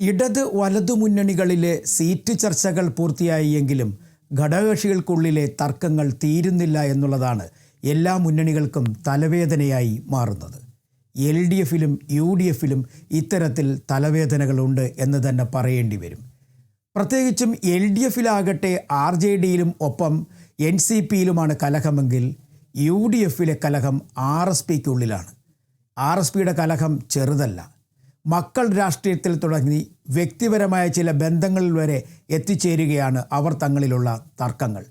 ഇടത് വലതു മുന്നണികളിലെ സീറ്റ് ചർച്ചകൾ പൂർത്തിയായെങ്കിലും ഘടകകക്ഷികൾക്കുള്ളിലെ തർക്കങ്ങൾ തീരുന്നില്ല എന്നുള്ളതാണ് എല്ലാ മുന്നണികൾക്കും തലവേദനയായി മാറുന്നത്. LDFിലും UDFിലും ഇത്തരത്തിൽ തലവേദനകളുണ്ട് എന്ന് തന്നെ പറയേണ്ടി വരും. പ്രത്യേകിച്ചും LDFിലാകട്ടെ RJDയിലും ഒപ്പം NCPയിലുമാണ് കലഹമെങ്കിൽ UDFിലെ കലഹം RSPക്കുള്ളിലാണ്. RSPയുടെ കലഹം ചെറുതല്ല. മക്കൾ രാഷ്ട്രീയത്തിൽ തുടങ്ങി വ്യക്തിപരമായ ചില ബന്ധങ്ങളിൽ വരെ എത്തിച്ചേരുകയാണ് അവർ തങ്ങളിലുള്ള തർക്കങ്ങൾ.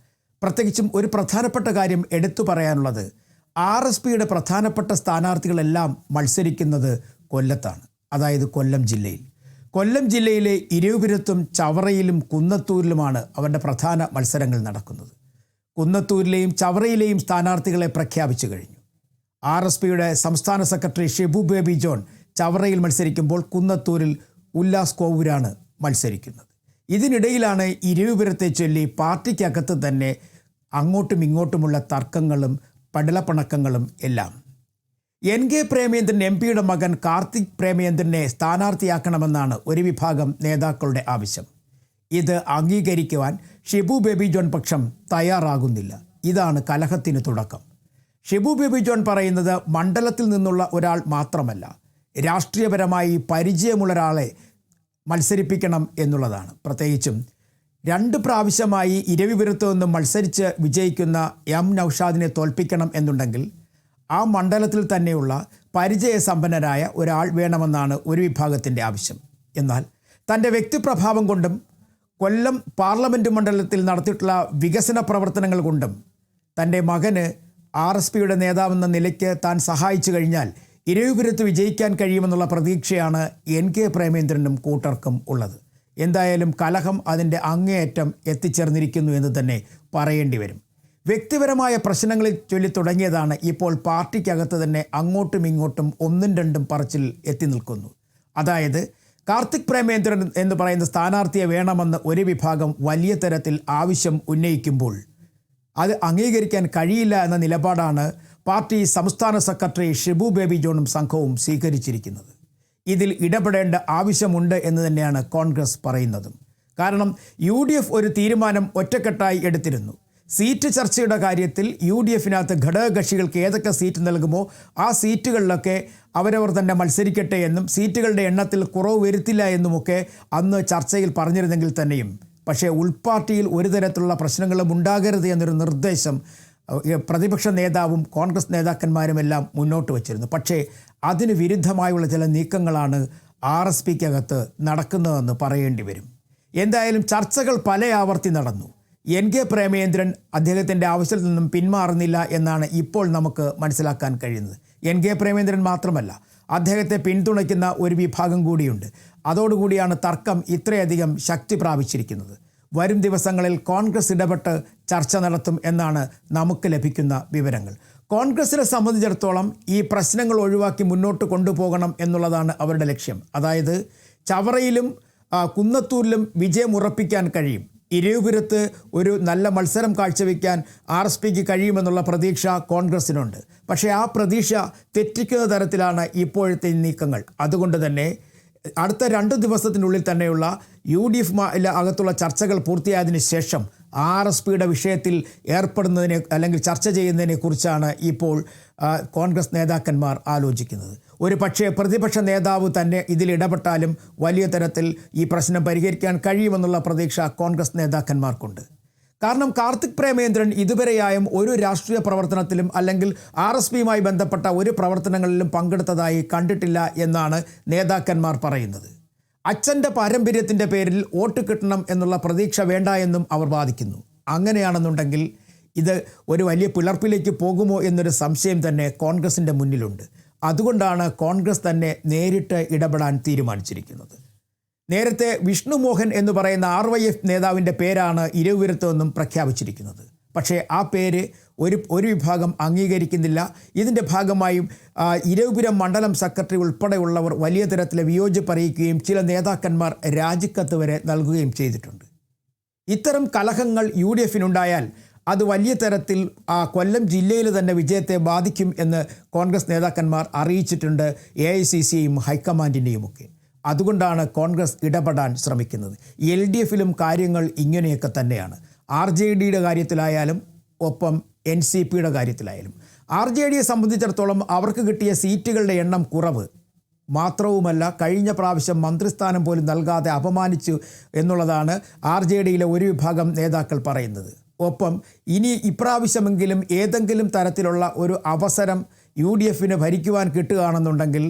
പ്രത്യേകിച്ചും ഒരു പ്രധാനപ്പെട്ട കാര്യം എടുത്തു പറയാനുള്ളത്, RSPയുടെ പ്രധാനപ്പെട്ട സ്ഥാനാർത്ഥികളെല്ലാം മത്സരിക്കുന്നത് കൊല്ലത്താണ്, അതായത് കൊല്ലം ജില്ലയിൽ. കൊല്ലം ജില്ലയിലെ ഇരുവിപുരത്തും ചവറയിലും കുന്നത്തൂരിലുമാണ് അവരുടെ പ്രധാന മത്സരങ്ങൾ നടക്കുന്നത്. കുന്നത്തൂരിലെയും ചവറയിലെയും സ്ഥാനാർത്ഥികളെ പ്രഖ്യാപിച്ചു കഴിഞ്ഞു. RSPയുടെ സംസ്ഥാന സെക്രട്ടറി ഷിബു ബേബി ജോൺ ചവറയിൽ മത്സരിക്കുമ്പോൾ കുന്നത്തൂരിൽ ഉല്ലാസ് കോവൂരാണ് മത്സരിക്കുന്നത്. ഇതിനിടയിലാണ് ഇരുവിപുരത്തെ ചൊല്ലി പാർട്ടിക്കകത്ത് തന്നെ അങ്ങോട്ടും ഇങ്ങോട്ടുമുള്ള തർക്കങ്ങളും പടലപ്പണക്കങ്ങളും എല്ലാം. NK പ്രേമേന്ദ്രൻ MPയുടെ മകൻ കാർത്തിക് പ്രേമേന്ദ്രനെ സ്ഥാനാർത്ഥിയാക്കണമെന്നാണ് ഒരു വിഭാഗം നേതാക്കളുടെ ആവശ്യം. ഇത് അംഗീകരിക്കുവാൻ ഷിബു ബേബി ജോൺ പക്ഷം തയ്യാറാകുന്നില്ല. ഇതാണ് കലഹത്തിന് തുടക്കം. ഷിബു ബേബി ജോൺ പറയുന്നത് മണ്ഡലത്തിൽ നിന്നുള്ള ഒരാൾ മാത്രമല്ല, രാഷ്ട്രീയപരമായി പരിചയമുള്ള ഒരാളെ മത്സരിപ്പിക്കണം എന്നുള്ളതാണ്. പ്രത്യേകിച്ചും 2 പ്രാവശ്യമായി ഇരവിപുരത്ത് നിന്നും മത്സരിച്ച് വിജയിക്കുന്ന M നൗഷാദിനെ തോൽപ്പിക്കണം എന്നുണ്ടെങ്കിൽ ആ മണ്ഡലത്തിൽ തന്നെയുള്ള പരിചയസമ്പന്നരായ ഒരാൾ വേണമെന്നാണ് ഒരു വിഭാഗത്തിൻ്റെ ആവശ്യം. എന്നാൽ തൻ്റെ വ്യക്തിപ്രഭാവം കൊണ്ടും കൊല്ലം പാർലമെൻറ്റ് മണ്ഡലത്തിൽ നടത്തിയിട്ടുള്ള വികസന പ്രവർത്തനങ്ങൾ കൊണ്ടും തൻ്റെ മകന് RSPയുടെ നേതാവെന്ന നിലയ്ക്ക് താൻ സഹായിച്ചു കഴിഞ്ഞാൽ ഇരവിപുരത്ത് വിജയിക്കാൻ കഴിയുമെന്നുള്ള പ്രതീക്ഷയാണ് NK പ്രേമേന്ദ്രനും കൂട്ടർക്കും ഉള്ളത്. എന്തായാലും കലഹം അതിൻ്റെ അങ്ങേയറ്റം എത്തിച്ചേർന്നിരിക്കുന്നു എന്ന് തന്നെ പറയേണ്ടി വരും. വ്യക്തിപരമായ പ്രശ്നങ്ങളിൽ ചൊല്ലി തുടങ്ങിയതാണ് ഇപ്പോൾ പാർട്ടിക്കകത്ത് തന്നെ അങ്ങോട്ടും ഇങ്ങോട്ടും 1-2 പറച്ചിൽ എത്തി നിൽക്കുന്നു. അതായത് കാർത്തിക് പ്രേമേന്ദ്രൻ എന്ന് പറയുന്ന സ്ഥാനാർത്ഥിയെ വേണമെന്ന് ഒരു വിഭാഗം വലിയ തരത്തിൽ ആവശ്യം ഉന്നയിക്കുമ്പോൾ അത് അംഗീകരിക്കാൻ കഴിയില്ല എന്ന നിലപാടാണ് പാർട്ടി സംസ്ഥാന സെക്രട്ടറി ഷിബു ബേബി ജോണും സംഘവും സ്വീകരിച്ചിരിക്കുന്നത്. ഇതിൽ ഇടപെടേണ്ട ആവശ്യമുണ്ട് എന്ന് തന്നെയാണ് കോൺഗ്രസ് പറയുന്നതും. കാരണം UDF ഒരു തീരുമാനം ഒറ്റക്കെട്ടായി എടുത്തിരുന്നു. സീറ്റ് ചർച്ചയുടെ കാര്യത്തിൽ UDFിനകത്ത് ഘടകകക്ഷികൾക്ക് ഏതൊക്കെ സീറ്റ് നൽകുമോ ആ സീറ്റുകളിലൊക്കെ അവരവർ തന്നെ മത്സരിക്കട്ടെ എന്നും സീറ്റുകളുടെ എണ്ണത്തിൽ കുറവ് വരുത്തില്ല എന്നുമൊക്കെ അന്ന് ചർച്ചയിൽ പറഞ്ഞിരുന്നെങ്കിൽ തന്നെയും പക്ഷേ ഉൾപാർട്ടിയിൽ ഒരു തരത്തിലുള്ള പ്രശ്നങ്ങളും ഉണ്ടാകരുത് എന്നൊരു നിർദ്ദേശം പ്രതിപക്ഷ നേതാവും കോൺഗ്രസ് നേതാക്കന്മാരുമെല്ലാം മുന്നോട്ട് വച്ചിരുന്നു. പക്ഷേ അതിന് വിരുദ്ധമായുള്ള ചില നീക്കങ്ങളാണ് RSPക്കകത്ത് നടക്കുന്നതെന്ന് പറയേണ്ടി വരും. എന്തായാലും ചർച്ചകൾ പല ആവർത്തി നടന്നു. NK പ്രേമേന്ദ്രൻ അദ്ദേഹത്തിൻ്റെ ആവശ്യത്തിൽ നിന്നും പിന്മാറുന്നില്ല എന്നാണ് ഇപ്പോൾ നമുക്ക് മനസ്സിലാക്കാൻ കഴിയുന്നത്. NK പ്രേമേന്ദ്രൻ മാത്രമല്ല, അദ്ദേഹത്തെ പിന്തുണയ്ക്കുന്ന ഒരു വിഭാഗം കൂടിയുണ്ട്. അതോടുകൂടിയാണ് തർക്കം ഇത്രയധികം ശക്തി പ്രാപിച്ചിരിക്കുന്നത്. വരും ദിവസങ്ങളിൽ കോൺഗ്രസ് ഇടപെട്ട് ചർച്ച നടത്തും എന്നാണ് നമുക്ക് ലഭിക്കുന്ന വിവരങ്ങൾ. കോൺഗ്രസിനെ സംബന്ധിച്ചിടത്തോളം ഈ പ്രശ്നങ്ങൾ ഒഴിവാക്കി മുന്നോട്ട് കൊണ്ടുപോകണം എന്നുള്ളതാണ് അവരുടെ ലക്ഷ്യം. അതായത് ചവറയിലും കുന്നത്തൂരിലും വിജയം ഉറപ്പിക്കാൻ കഴിയും. ഇരുവിപുരത്ത് ഒരു നല്ല മത്സരം കാഴ്ചവെക്കാൻ RSPക്ക് കഴിയുമെന്നുള്ള പ്രതീക്ഷ കോൺഗ്രസിനുണ്ട്. പക്ഷേ ആ പ്രതീക്ഷ തെറ്റിക്കുന്ന തരത്തിലാണ് ഇപ്പോഴത്തെ നീക്കങ്ങൾ. അതുകൊണ്ട് തന്നെ അടുത്ത 2 ദിവസത്തിനുള്ളിൽ തന്നെയുള്ള UDF അകത്തുള്ള ചർച്ചകൾ പൂർത്തിയായതിനു ശേഷം RSPയുടെ വിഷയത്തിൽ ഏർപ്പെടുന്നതിനെ അല്ലെങ്കിൽ ചർച്ച ചെയ്യുന്നതിനെ കുറിച്ചാണ് ഇപ്പോൾ കോൺഗ്രസ് നേതാക്കന്മാർ ആലോചിക്കുന്നത്. ഒരു പക്ഷേ പ്രതിപക്ഷ നേതാവ് തന്നെ ഇതിൽ ഇടപെട്ടാലും വലിയ തരത്തിൽ ഈ പ്രശ്നം പരിഹരിക്കാൻ കഴിയുമെന്നുള്ള പ്രതീക്ഷ കോൺഗ്രസ് നേതാക്കന്മാർക്കുണ്ട്. കാരണം കാർത്തിക് പ്രേമേന്ദ്രൻ ഇതുവരെയായും ഒരു രാഷ്ട്രീയ പ്രവർത്തനത്തിലും അല്ലെങ്കിൽ RSPയുമായി ബന്ധപ്പെട്ട ഒരു പ്രവർത്തനങ്ങളിലും പങ്കെടുത്തതായി കണ്ടിട്ടില്ല എന്നാണ് നേതാക്കന്മാർ പറയുന്നത്. അച്ഛൻ്റെ പാരമ്പര്യത്തിൻ്റെ പേരിൽ വോട്ട് കിട്ടണം എന്നുള്ള പ്രതീക്ഷ വേണ്ട എന്നും അവർ വാദിക്കുന്നു. അങ്ങനെയാണെന്നുണ്ടെങ്കിൽ ഇത് ഒരു വലിയ പിളർപ്പിലേക്ക് പോകുമോ എന്നൊരു സംശയം തന്നെ കോൺഗ്രസിൻ്റെ മുന്നിലുണ്ട്. അതുകൊണ്ടാണ് കോൺഗ്രസ് തന്നെ നേരിട്ട് ഇടപെടാൻ തീരുമാനിച്ചിരിക്കുന്നത്. നേരത്തെ വിഷ്ണു മോഹൻ എന്ന് പറയുന്ന RYF നേതാവിൻ്റെ പേരാണ് ഇരുവിപുരത്ത് നിന്നും പ്രഖ്യാപിച്ചിരിക്കുന്നത്. പക്ഷേ ആ പേര് ഒരു വിഭാഗം അംഗീകരിക്കുന്നില്ല. ഇതിൻ്റെ ഭാഗമായും ഇരുവിപുരം മണ്ഡലം സെക്രട്ടറി ഉൾപ്പെടെയുള്ളവർ വലിയ തരത്തിലെ വിയോജിപ്പ് അറിയിക്കുകയും ചില നേതാക്കന്മാർ രാജിക്കത്ത് വരെ നൽകുകയും ചെയ്തിട്ടുണ്ട്. ഇത്തരം കലഹങ്ങൾ UDFിനുണ്ടായാൽ അത് വലിയ തരത്തിൽ കൊല്ലം ജില്ലയിൽ തന്നെ വിജയത്തെ ബാധിക്കും എന്ന് കോൺഗ്രസ് നേതാക്കന്മാർ അറിയിച്ചിട്ടുണ്ട് AICCയും ഹൈക്കമാൻഡിനെയുമൊക്കെ. അതുകൊണ്ടാണ് കോൺഗ്രസ് ഇടപെടാൻ ശ്രമിക്കുന്നത്. LDFിലും കാര്യങ്ങൾ ഇങ്ങനെയൊക്കെ തന്നെയാണ്. RJDയുടെ കാര്യത്തിലായാലും ഒപ്പം NCPയുടെ കാര്യത്തിലായാലും. RJDയെ സംബന്ധിച്ചിടത്തോളം അവർക്ക് കിട്ടിയ സീറ്റുകളുടെ എണ്ണം കുറവ് മാത്രവുമല്ല, കഴിഞ്ഞ പ്രാവശ്യം മന്ത്രിസ്ഥാനം പോലും നൽകാതെ അപമാനിച്ചു എന്നുള്ളതാണ് RJDയിലെ ഒരു വിഭാഗം നേതാക്കൾ പറയുന്നത്. ഒപ്പം ഇനി ഇപ്രാവശ്യമെങ്കിലും ഏതെങ്കിലും തരത്തിലുള്ള ഒരു അവസരം UDFന് ഭരിക്കുവാൻ കിട്ടുകയാണെന്നുണ്ടെങ്കിൽ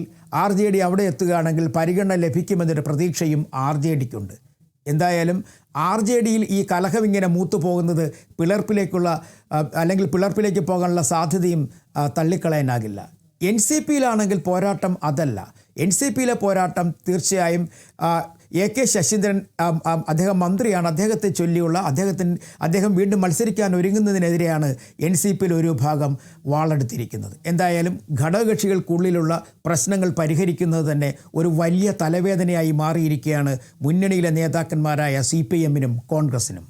RJD അവിടെ എത്തുകയാണെങ്കിൽ പരിഗണന ലഭിക്കുമെന്നൊരു പ്രതീക്ഷയും RJDക്കുണ്ട്. എന്തായാലും RJDയിൽ ഈ കലഹം ഇങ്ങനെ മൂത്തുപോകുന്നത് പിളർപ്പിലേക്ക് പോകാനുള്ള സാധ്യതയും തള്ളിക്കളയാനാകില്ല. NCPയിലാണെങ്കിൽ പോരാട്ടം അതല്ല. NCPയിലെ പോരാട്ടം തീർച്ചയായും AK ശശീന്ദ്രൻ അദ്ദേഹം മന്ത്രിയാണ്. അദ്ദേഹത്തെ ചൊല്ലിയുള്ള അദ്ദേഹം വീണ്ടും മത്സരിക്കാൻ ഒരുങ്ങുന്നതിനെതിരെയാണ് NCPയിൽ ഒരു വിഭാഗം വാളെടുത്തിരിക്കുന്നത്. എന്തായാലും ഘടകകക്ഷികൾക്കുള്ളിലുള്ള പ്രശ്നങ്ങൾ പരിഹരിക്കുന്നത് തന്നെ ഒരു വലിയ തലവേദനയായി മാറിയിരിക്കുകയാണ് മുന്നണിയിലെ നേതാക്കന്മാരായ CPMനും കോൺഗ്രസിനും.